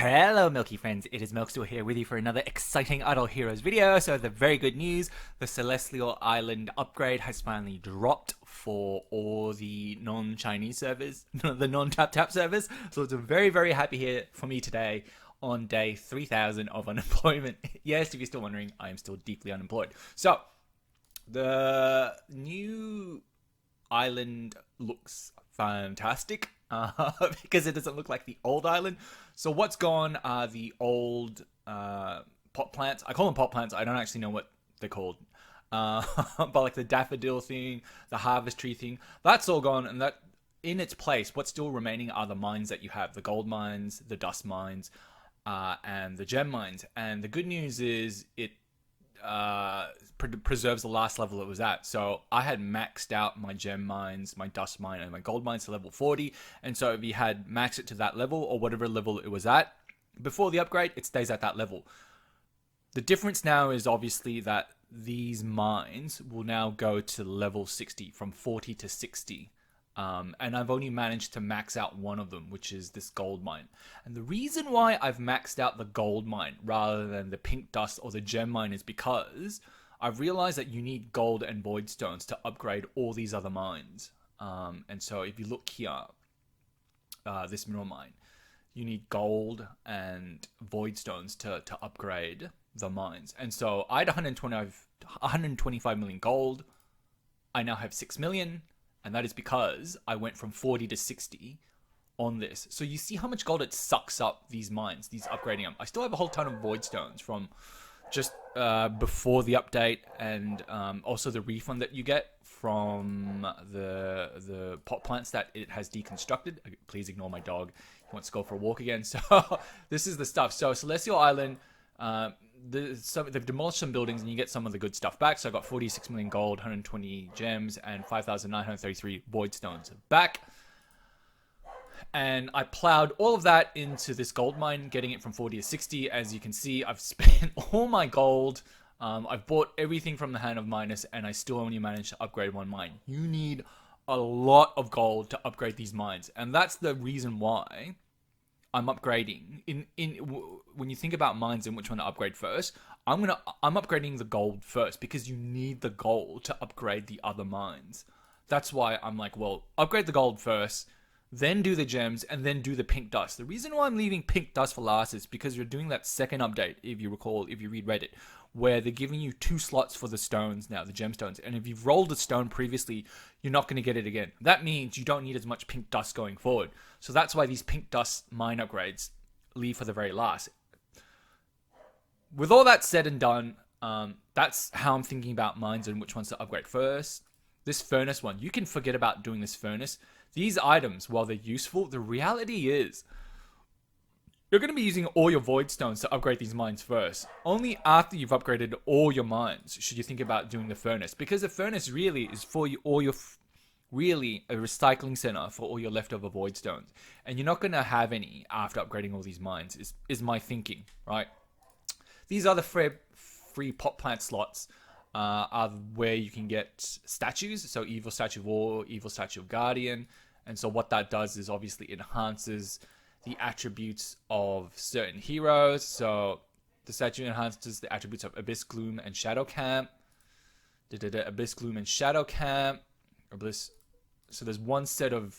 Hello Milky friends, it is Milkstool here with you for another exciting Idle Heroes video. So the very good news, the Celestial Island upgrade has finally dropped for all the non-Chinese servers, the non-tap-tap servers. So it's a very happy here for me today on day 3000 of unemployment. Yes, if you're still wondering, I am still deeply unemployed. So the new island looks fantastic. Because it doesn't look like the old island. So what's gone are the old pot plants. I call them pot plants. I don't actually know what they're called. But like the daffodil thing, the harvest tree thing, that's all gone. And that in its place, what's still remaining are the mines that you have. The gold mines, the dust mines, and the gem mines. And the good news is it preserves the last level it was at. So I had maxed out my gem mines, my dust mine, and my gold mines to level 40. And so if you had maxed it to that level or whatever level it was at before the upgrade, it stays at that level. The difference now is obviously that these mines will now go to level 60 from 40 to 60. And I've only managed to max out one of them, which is this gold mine. And the reason why I've maxed out the gold mine rather than the pink dust or the gem mine is because I've realized that you need gold and void stones to upgrade all these other mines. And so if you look here, this mineral mine, you need gold and void stones to upgrade the mines. And so I had 125 million gold. I now have 6 million. And that is because I went from 40 to 60 on this. So you see how much gold it sucks up these mines, these upgrading them. I still have a whole ton of void stones from just before the update, and also the refund that you get from the pot plants that it has deconstructed. Please ignore my dog. He wants to go for a walk again. So this is the stuff. So Celestial Island, they've demolished some buildings and you get some of the good stuff back. So I got 46 million gold, 120 gems, and 5,933 void stones back. And I plowed all of that into this gold mine, getting it from 40 to 60. As you can see, I've spent all my gold. I've bought everything from the Hand of Midas, and I still only managed to upgrade one mine. You need a lot of gold to upgrade these mines, and that's the reason why I'm upgrading. When you think about mines and which one to upgrade first, I'm upgrading the gold first because you need the gold to upgrade the other mines. That's why I'm like, well, upgrade the gold first, then do the gems, and then do the pink dust. The reason why I'm leaving pink dust for last is because you're doing that second update, if you recall, if you read Reddit, where they're giving you 2 slots for the stones now, the gemstones. And if you've rolled a stone previously, you're not going to get it again. That means you don't need as much pink dust going forward. So that's why these pink dust mine upgrades leave for the very last. With all that said and done, that's how I'm thinking about mines and which ones to upgrade first. This furnace one, you can forget about doing this furnace. These items, while they're useful, the reality is you're going to be using all your void stones to upgrade these mines first. Only after you've upgraded all your mines should you think about doing the furnace, because the furnace really is for really a recycling center for all your leftover void stones, and you're not going to have any after upgrading all these mines. Is my thinking, right? These are the free pot plant slots. Are where you can get statues. So Evil Statue of War, Evil Statue of Guardian. And so what that does is obviously enhances the attributes of certain heroes. So the statue enhances the attributes of Abyss Gloom and Shadow Camp. Abyss Gloom and Shadow Camp. So there's one set of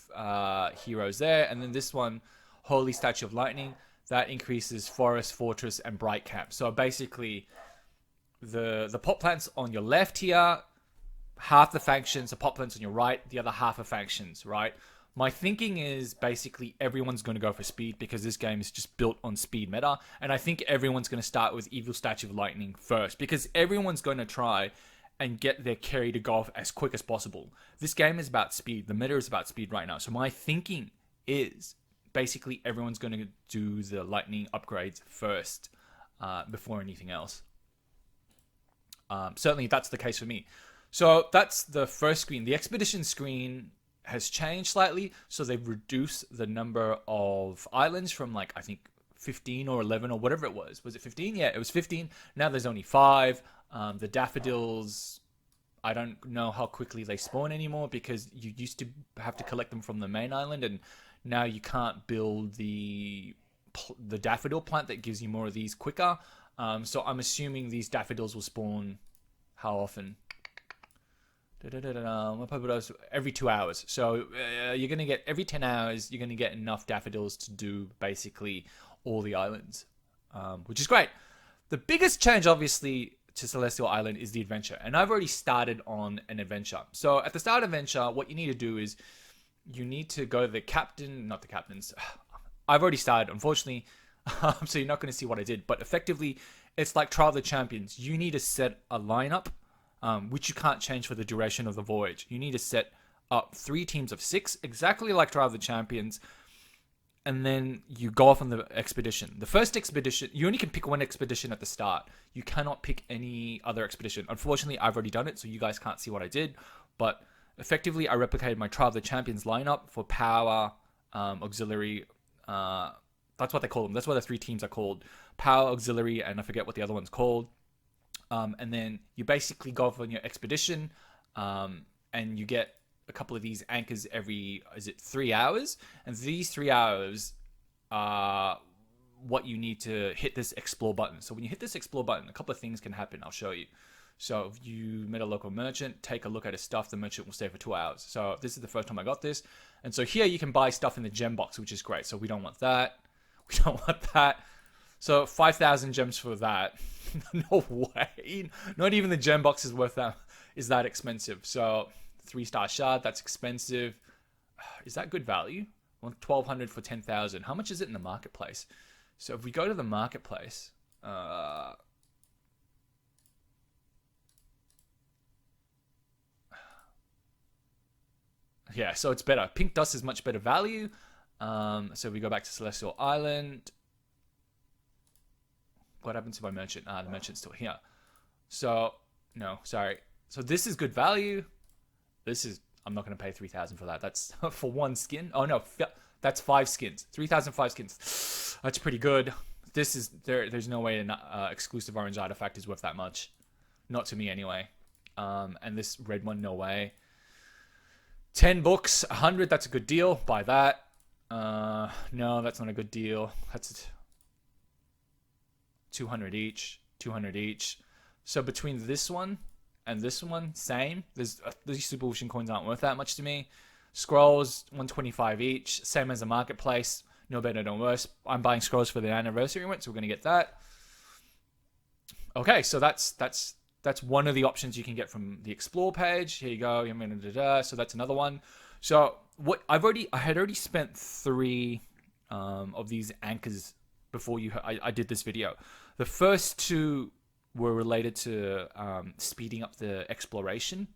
heroes there. And then this one, Holy Statue of Lightning, that increases Forest, Fortress, and Bright Camp. So basically the pot plants on your left here, half the factions, the pot plants on your right, the other half of factions, right? My thinking is basically everyone's going to go for speed because this game is just built on speed meta. And I think everyone's going to start with Evil Statue of Lightning first because everyone's going to try and get their carry to go off as quick as possible. This game is about speed. The meta is about speed right now. So my thinking is basically everyone's going to do the lightning upgrades first before anything else. Certainly that's the case for me. So that's the first screen. The expedition screen has changed slightly. So they've reduced the number of islands from like, I think 15 or 11 or whatever it was. Was it 15? Yeah, it was 15. Now there's only 5. The daffodils, I don't know how quickly they spawn anymore because you used to have to collect them from the main island, and now you can't build the the daffodil plant that gives you more of these quicker. So I'm assuming these daffodils will spawn how often? Every 2 hours. So you're going to get every 10 hours, you're going to get enough daffodils to do basically all the islands, which is great. The biggest change, obviously, to Celestial Island is the adventure. And I've already started on an adventure. So at the start of adventure, what you need to do is you need to go to the captain, not the captains. I've already started, unfortunately. So you're not going to see what I did. But effectively, it's like Trial of the Champions. You need to set a lineup, which you can't change for the duration of the voyage. You need to set up 3 teams of 6, exactly like Trial of the Champions. And then you go off on the expedition. The first expedition, you only can pick one expedition at the start. You cannot pick any other expedition. Unfortunately, I've already done it, so you guys can't see what I did. But effectively, I replicated my Trial of the Champions lineup for power, auxiliary. That's what they call them. That's what the 3 teams are called. Power, auxiliary, and I forget what the other one's called. And then you basically go off on your expedition, and you get a couple of these anchors every, 3 hours? And these 3 hours are what you need to hit this explore button. So when you hit this explore button, a couple of things can happen. I'll show you. So if you met a local merchant, take a look at his stuff. The merchant will stay for 2 hours. So this is the first time I got this. And so here you can buy stuff in the gem box, which is great. So we don't want that. We don't want that. So 5,000 gems for that. No way. Not even the gem box is worth that. Is that expensive? So 3-star shard, that's expensive. Is that good value? 1,200 for 10,000. How much is it in the marketplace? So if we go to the marketplace, yeah, so it's better. Pink dust is much better value. So we go back to Celestial Island. What happens to my merchant? The merchant's still here. So, no, sorry. So this is good value. This is, I'm not going to pay 3,000 for that. That's for 1 skin. Oh no, that's 5 skins. 3,005 skins. That's pretty good. This is, there's no way an exclusive orange artifact is worth that much. Not to me anyway. And this red one, no way. 10 books, 100, that's a good deal. Buy that. No, that's not a good deal. That's 200 each. 200 each. So between this one and this one, same. These Super Ocean coins aren't worth that much to me. Scrolls, 125 each. Same as the marketplace. No better, no worse. I'm buying scrolls for the anniversary event, so we're going to get that. Okay, so that's one of the options you can get from the explore page. Here you go. So that's another one. So what I had already spent 3 of these anchors before I did this video. The first 2 were related to speeding up the exploration,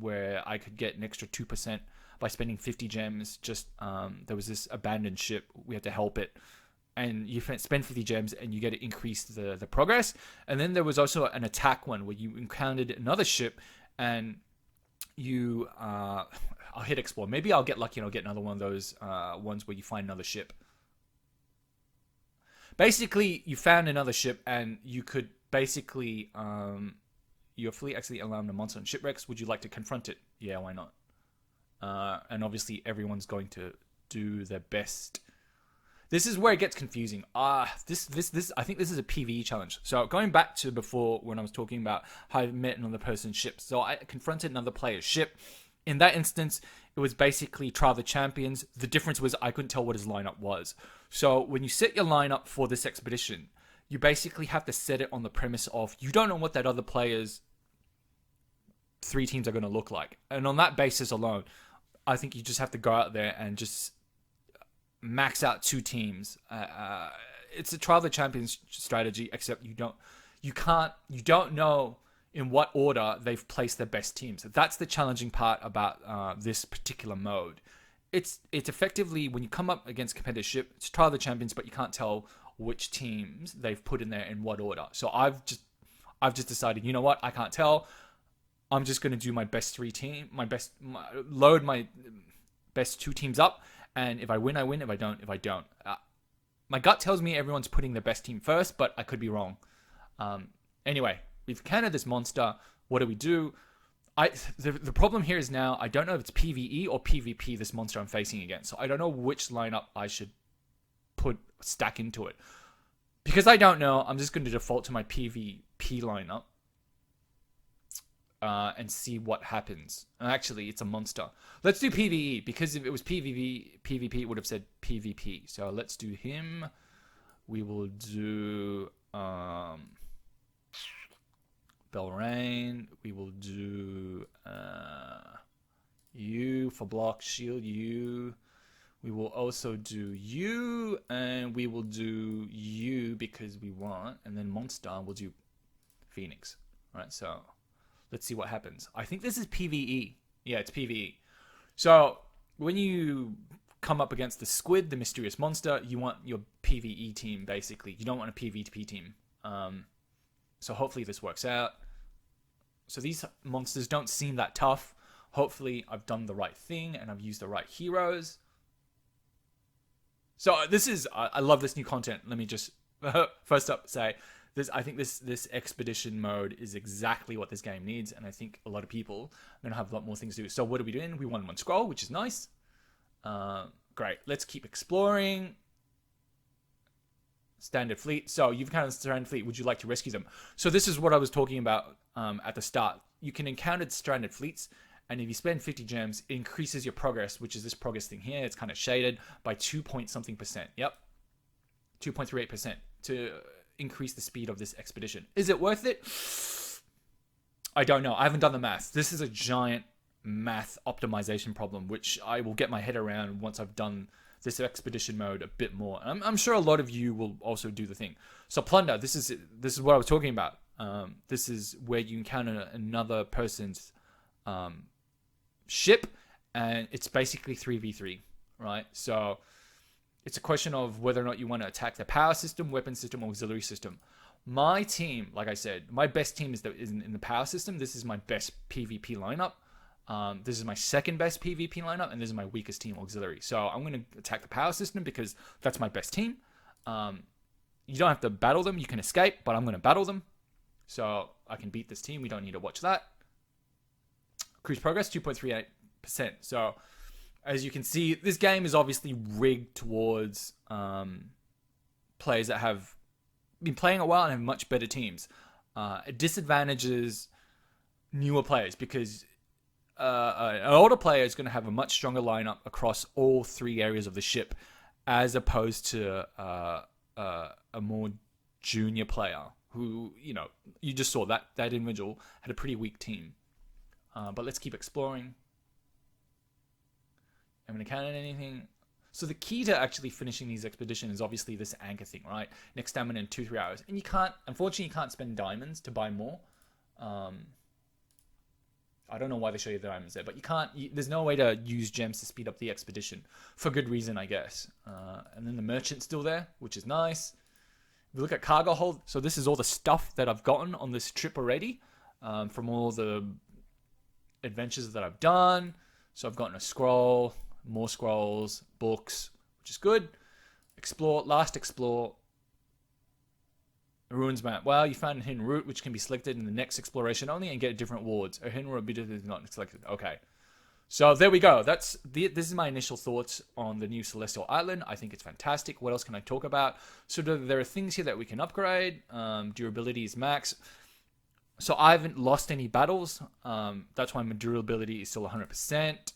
where I could get an extra 2% by spending 50 gems. Just there was this abandoned ship. We had to help it. And you spend 50 gems and you get to increase the progress. And then there was also an attack one where you encountered another ship and you... I'll hit explore. Maybe I'll get lucky and I'll get another one of those ones where you find another ship. Basically, you found another ship and you could basically... your fleet actually alarmed a monster on shipwrecks. Would you like to confront it? Yeah, why not? And obviously everyone's going to do their best. This is where it gets confusing. This I think this is a PvE challenge. So going back to before when I was talking about how I met another person's ship. So I confronted another player's ship. In that instance, it was basically Trial of the Champions. The difference was I couldn't tell what his lineup was. So when you set your lineup for this expedition, you basically have to set it on the premise of you don't know what that other player's 3 teams are going to look like. And on that basis alone, I think you just have to go out there and just max out 2 teams. It's a Trial of the Champions strategy, except you don't know in what order they've placed their best teams. That's the challenging part about this particular mode. It's effectively when you come up against competitive ship, it's Trial of the Champions, but you can't tell which teams they've put in there in what order. So I've just decided, you know what, I can't tell. I'm just going to do my best 3 team, load my best 2 teams up, and if I win, I win. If I don't, I don't. My gut tells me everyone's putting their best team first, but I could be wrong. Anyway, we've countered this monster. What do? The problem here is now I don't know if it's PvE or PvP this monster I'm facing against. So I don't know which lineup I should put stack into it. Because I don't know, I'm just going to default to my PvP lineup. And see what happens. Actually, it's a monster. Let's do PvE, because if it was PvP, it would have said PvP. So let's do him. We will do Belrain. We will do you for block, shield you. We will also do you, and we will do you because we want. And then monster, we'll do Phoenix. All right, so let's see what happens. I think this is PvE. Yeah, it's PvE. So when you come up against the squid, the mysterious monster, you want your PvE team, basically. You don't want a PvP team. So hopefully this works out. So these monsters don't seem that tough. Hopefully I've done the right thing and I've used the right heroes. So this is, I love this new content. Let me just first up say, I think this expedition mode is exactly what this game needs, and I think a lot of people are going to have a lot more things to do. So what are we doing? We won one scroll, which is nice. Great. Let's keep exploring. Standard fleet. So you've encountered stranded fleet. Would you like to rescue them? So this is what I was talking about at the start. You can encounter stranded fleets, and if you spend 50 gems, it increases your progress, which is this progress thing here. It's kind of shaded by 2-point-something%. Yep. 2.38% to increase the speed of this expedition. Is it worth it? I don't know. I haven't done the math. This is a giant math optimization problem, which I will get my head around once I've done this expedition mode a bit more. I'm sure a lot of you will also do the thing. So plunder, this is what I was talking about. This is where you encounter another person's ship, and it's basically 3v3, right? So it's a question of whether or not you want to attack the power system, weapon system, or auxiliary system. My team, like I said, my best team is in the power system. This is my best PvP lineup. This is my second best PvP lineup, and this is my weakest team, auxiliary. So I'm going to attack the power system because that's my best team. You don't have to battle them. You can escape, but I'm going to battle them. So I can beat this team. We don't need to watch that. Cruise progress, 2.38%. So as you can see, this game is obviously rigged towards players that have been playing a while and have much better teams. It disadvantages newer players because an older player is going to have a much stronger lineup across all three areas of the ship, as opposed to a more junior player who, you just saw that individual had a pretty weak team. But let's keep exploring. Haven't encountered anything. So the key to actually finishing these expeditions is obviously this anchor thing, right? Next stamina in 2-3 hours. And unfortunately, you can't spend diamonds to buy more. I don't know why they show you the diamonds there, but there's no way to use gems to speed up the expedition. For good reason, I guess. And then the merchant's still there, which is nice. If we look at cargo hold, so this is all the stuff that I've gotten on this trip already, from all the adventures that I've done. So I've gotten a scroll, more scrolls, books, which is good. Explore, ruins map. Well, you found a hidden route which can be selected in the next exploration only and get different wards. A hidden route is not selected. Okay. So there we go. This is my initial thoughts on the new Celestial Island. I think it's fantastic. What else can I talk about? So there are things here that we can upgrade. Durability is max. So I haven't lost any battles. That's why my durability is still 100%.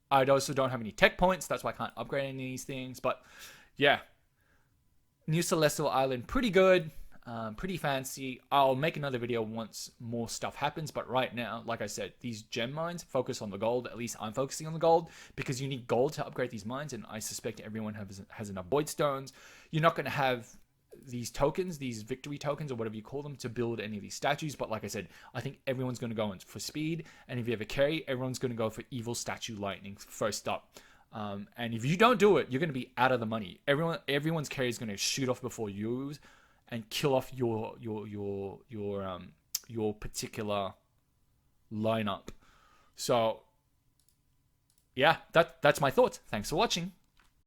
I also don't have any tech points. That's why I can't upgrade any of these things. But yeah, new Celestial Island, pretty good, pretty fancy. I'll make another video once more stuff happens. But right now, like I said, these gem mines focus on the gold. At least I'm focusing on the gold because you need gold to upgrade these mines. And I suspect everyone has enough void stones. You're not going to have these tokens, these victory tokens or whatever you call them, to build any of these statues. But like I said, I think everyone's going to go in for speed, and if you have a carry, everyone's going to go for evil statue lightning first up. And if you don't do it, you're going to be out of the money. Everyone's carry is going to shoot off before yours and kill off your particular lineup. So yeah, that's my thoughts. Thanks for watching.